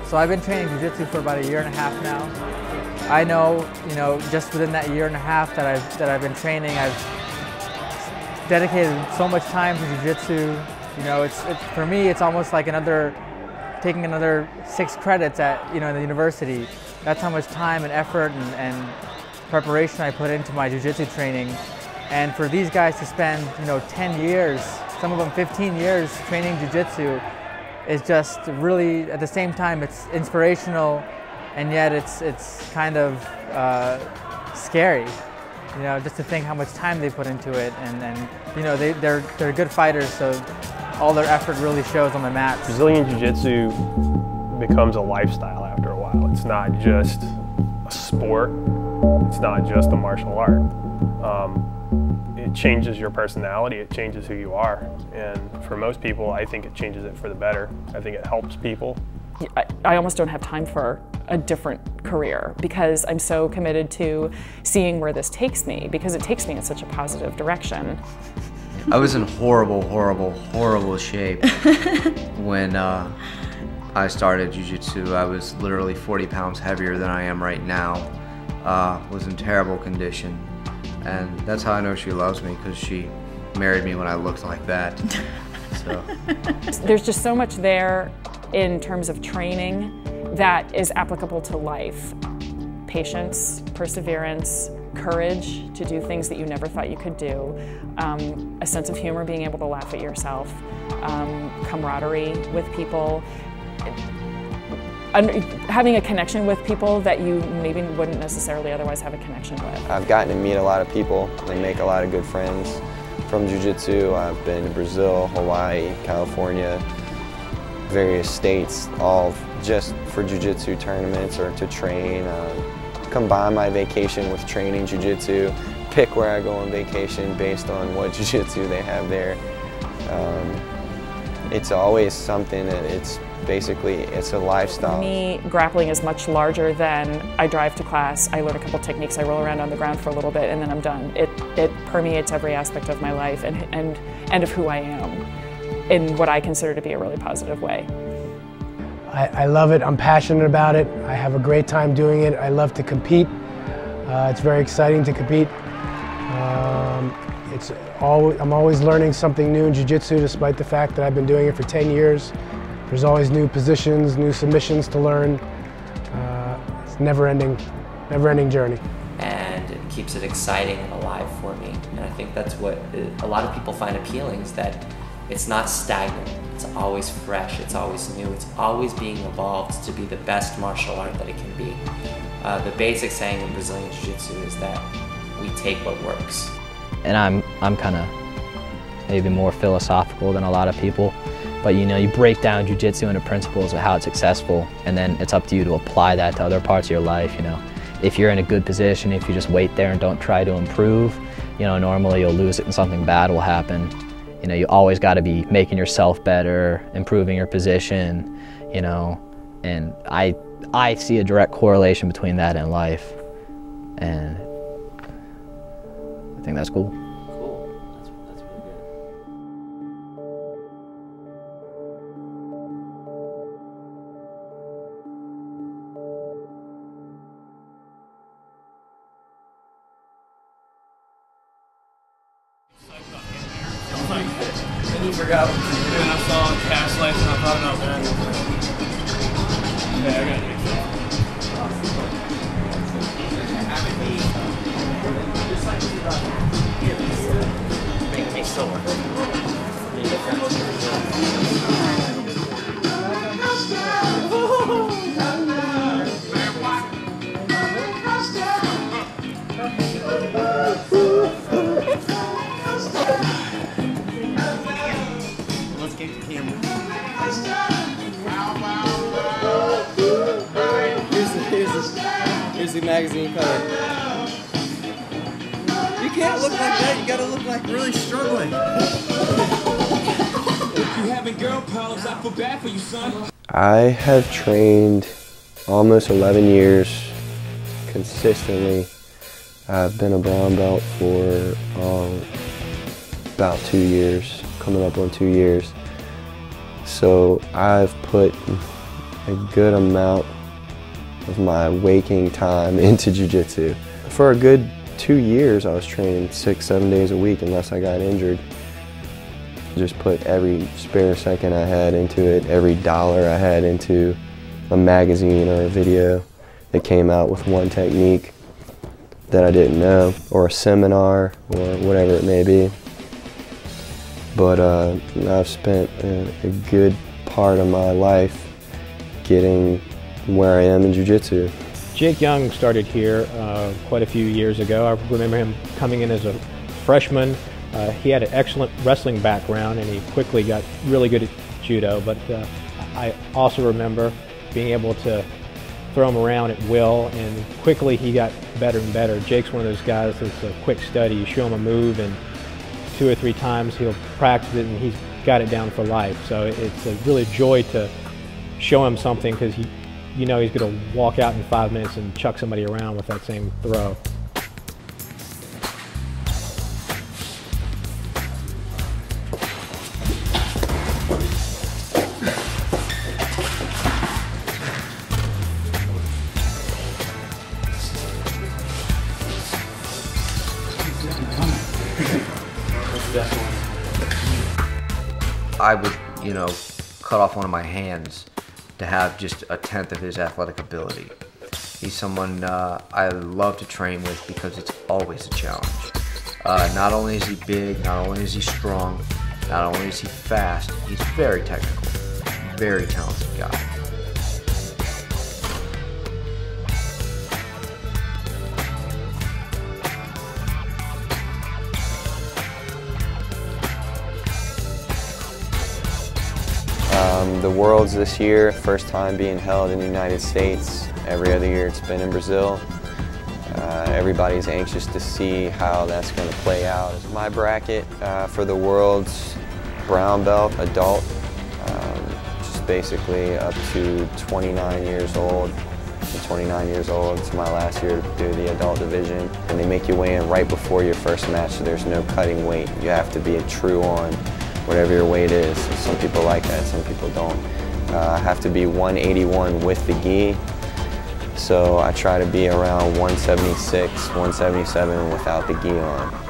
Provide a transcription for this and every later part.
So I've been training Jiu-Jitsu for about 1.5 years now. I know, just within that 1.5 years that I've been training, I've dedicated so much time to Jiu-Jitsu. For me, it's almost like taking another 6 credits at, in the university. That's how much time and effort and preparation I put into my Jiu-Jitsu training. And for these guys to spend, 10 years, some of them 15 years training Jiu-Jitsu is just really, at the same time, it's inspirational, and yet it's kind of scary, just to think how much time they put into it. And they're good fighters, so all their effort really shows on the mat. Brazilian Jiu-Jitsu becomes a lifestyle after a while. It's not just a sport. It's not just a martial art. It changes your personality. It changes who you are. And for most people, I think it changes it for the better. I think it helps people. I almost don't have time for a different career because I'm so committed to seeing where this takes me, because it takes me in such a positive direction. I was in horrible shape when I started Jiu-Jitsu. I was literally 40 pounds heavier than I am right now. Was in terrible condition. And that's how I know she loves me, because she married me when I looked like that. So. There's just so much there in terms of training that is applicable to life. Patience, perseverance, courage to do things that you never thought you could do, a sense of humor, being able to laugh at yourself, camaraderie with people, having a connection with people that you maybe wouldn't necessarily otherwise have a connection with. I've gotten to meet a lot of people and make a lot of good friends from Jiu-Jitsu. I've been to Brazil, Hawaii, California, various states, all just for Jiu-Jitsu tournaments or to train. Combine my vacation with training Jiu-Jitsu, pick where I go on vacation based on what Jiu-Jitsu they have there. It's always something that it's a lifestyle. For me, grappling is much larger than I drive to class, I learn a couple techniques, I roll around on the ground for a little bit, and then I'm done. It permeates every aspect of my life and of who I am in what I consider to be a really positive way. I love it. I'm passionate about it. I have a great time doing it. I love to compete. It's very exciting to compete. I'm always learning something new in Jiu-Jitsu, despite the fact that I've been doing it for 10 years. There's always new positions, new submissions to learn. It's a never-ending journey. And it keeps it exciting and alive for me. And I think that's what a lot of people find appealing, is that it's not stagnant. It's always fresh, it's always new, it's always being evolved to be the best martial art that it can be. The basic saying in Brazilian Jiu-Jitsu is that we take what works. And I'm kind of maybe more philosophical than a lot of people, but you break down Jiu-Jitsu into principles of how it's successful, and then it's up to you to apply that to other parts of your life. If you're in a good position, if you just wait there and don't try to improve, normally you'll lose it and something bad will happen. You always got to be making yourself better, improving your position, and I see a direct correlation between that and life, and I think that's cool. Cool. That's really good. And he forgot what to do, and I saw cash lights and I thought about that. Yeah, I got it. Make me sore. Let's get the camera. Here's the magazine cover. You can't look like that, you gotta look like really struggling. If you having girl problems, I feel bad for you, son. I have trained almost 11 years consistently. I've been a brown belt for about 2 years, coming up on 2 years. So I've put a good amount of my waking time into jiu-jitsu. For a good 2 years, I was training 6-7 days a week unless I got injured. Just put every spare second I had into it, every dollar I had into a magazine or a video that came out with one technique that I didn't know, or a seminar, or whatever it may be. But I've spent a good part of my life getting where I am in jiu-jitsu. Jake Young started here quite a few years ago. I remember him coming in as a freshman. He had an excellent wrestling background and he quickly got really good at judo, but I also remember being able to throw him around at will, and quickly he got better and better. Jake's one of those guys that's a quick study. You show him a move and 2 or 3 times he'll practice it and he's got it down for life. So it's a really joy to show him something, because you know he's going to walk out in 5 minutes and chuck somebody around with that same throw. I would, cut off one of my hands to have just 1/10 of his athletic ability. He's someone I love to train with because it's always a challenge. Not only is he big, not only is he strong, not only is he fast, he's very technical, very talented guy. The Worlds this year, first time being held in the United States. Every other year it's been in Brazil. Everybody's anxious to see how that's going to play out. My bracket for the Worlds, brown belt, adult, just basically up to 29 years old. I'm 29 years old, it's my last year to do the adult division. And they make you weigh in right before your first match, so there's no cutting weight. You have to be true on whatever your weight is. Some people like that, some people don't. I have to be 181 with the gi, so I try to be around 176, 177 without the gi on.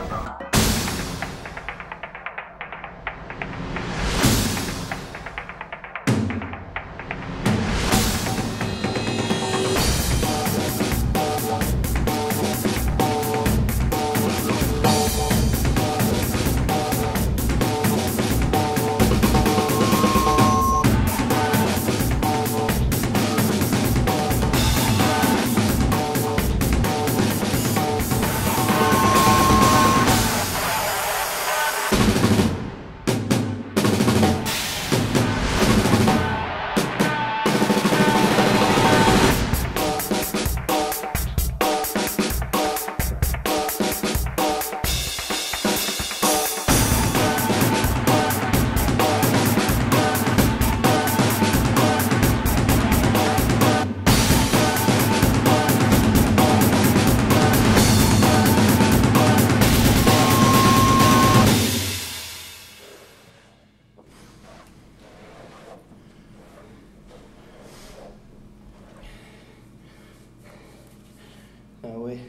Wait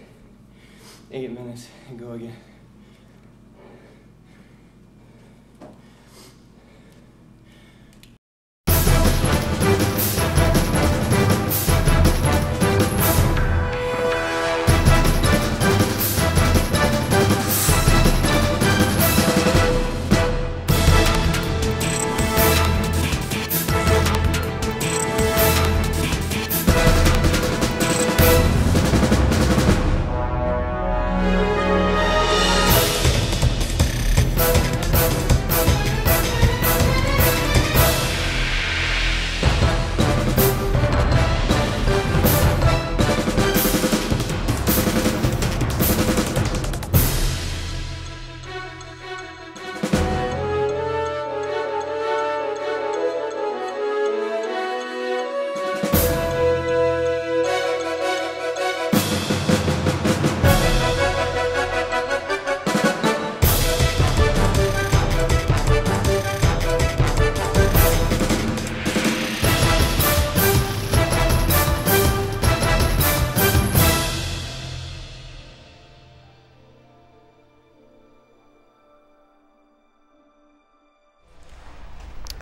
8 minutes and go again.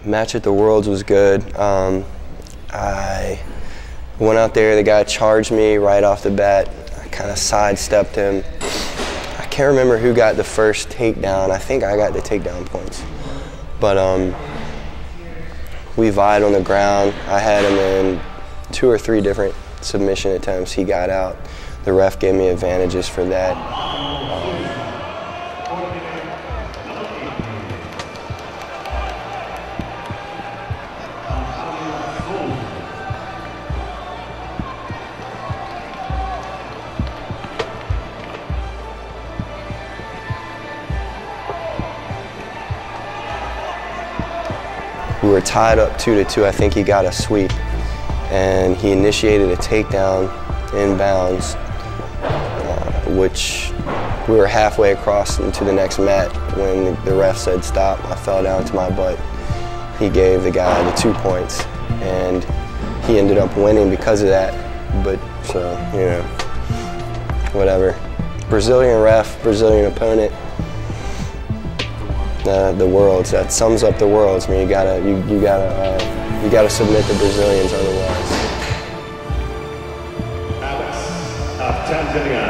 Match at the Worlds was good. I went out there, the guy charged me right off the bat. I kind of sidestepped him. I can't remember who got the first takedown. I think I got the takedown points. But we vied on the ground. I had him in 2 or 3 different submission attempts. He got out. The ref gave me advantages for that. We were tied up 2-2. I think he got a sweep, and he initiated a takedown inbounds, which we were halfway across into the next mat when the ref said stop. I fell down to my butt. He gave the guy the 2 points, and he ended up winning because of that. But so, you know, whatever. Brazilian ref, Brazilian opponent. The Worlds. That sums up the Worlds. I mean, you gotta submit the Brazilians otherwise. Alex of Tanzania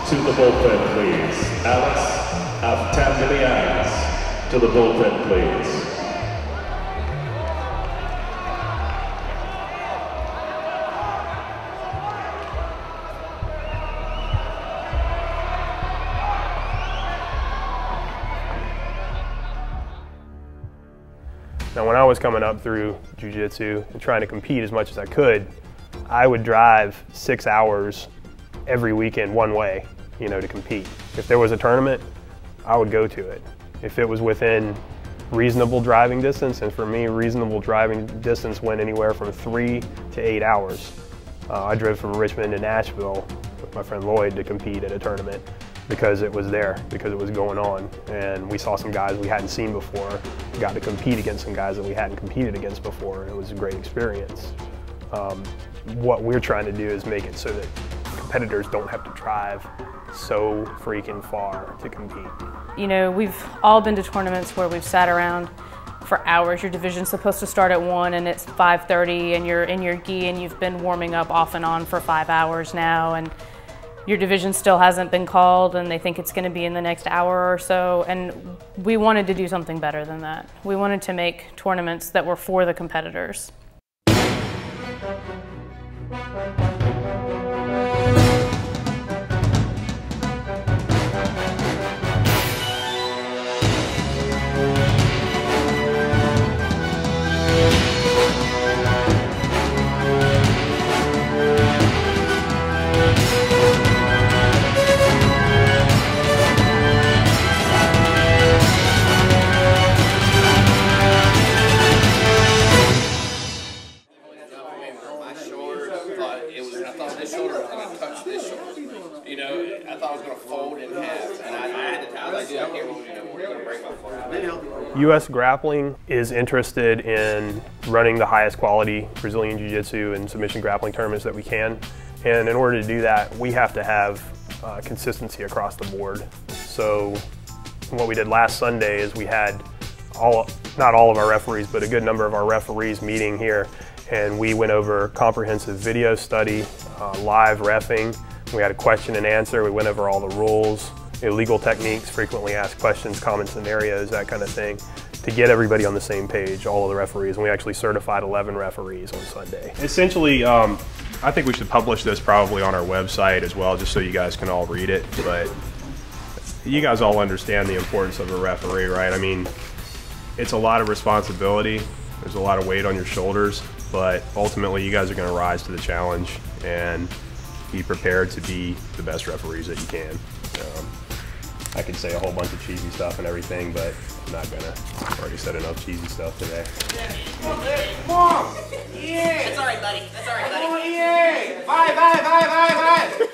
to the bullpen, please. Alex of Tanzania to the bullpen, please. Now, when I was coming up through jiu-jitsu and trying to compete as much as I could, I would drive 6 hours every weekend one way, you know, to compete. If there was a tournament, I would go to it. If it was within reasonable driving distance, and for me, reasonable driving distance went anywhere from 3 to 8 hours. I drove from Richmond to Nashville with my friend Lloyd to compete at a tournament because it was there, because it was going on. And we saw some guys we hadn't seen before, got to compete against some guys that we hadn't competed against before, and it was a great experience. What we're trying to do is make it so that competitors don't have to drive so freaking far to compete. You know, we've all been to tournaments where we've sat around for hours. Your division's supposed to start at 1 and it's 5:30 and you're in your gi and you've been warming up off and on for 5 hours now, and your division still hasn't been called and they think it's going to be in the next hour or so, and we wanted to do something better than that. We wanted to make tournaments that were for the competitors. U.S. Grappling is interested in running the highest quality Brazilian Jiu-Jitsu and submission grappling tournaments that we can. And in order to do that, we have to have consistency across the board. So what we did last Sunday is we had not all of our referees, but a good number of our referees meeting here, and we went over comprehensive video study, live reffing. We had a question and answer. We went over all the rules, illegal techniques, frequently asked questions, common scenarios, that kind of thing, to get everybody on the same page, all of the referees. And we actually certified 11 referees on Sunday. Essentially, I think we should publish this probably on our website as well, just so you guys can all read it. But you guys all understand the importance of a referee, right? I mean, it's a lot of responsibility. There's a lot of weight on your shoulders, but ultimately you guys are going to rise to the challenge and be prepared to be the best referees that you can. I could say a whole bunch of cheesy stuff and everything, but I'm not gonna. I've already said enough cheesy stuff today. Come on! Yeah! That's alright, buddy. That's alright, buddy. Come on, yeah! Vai!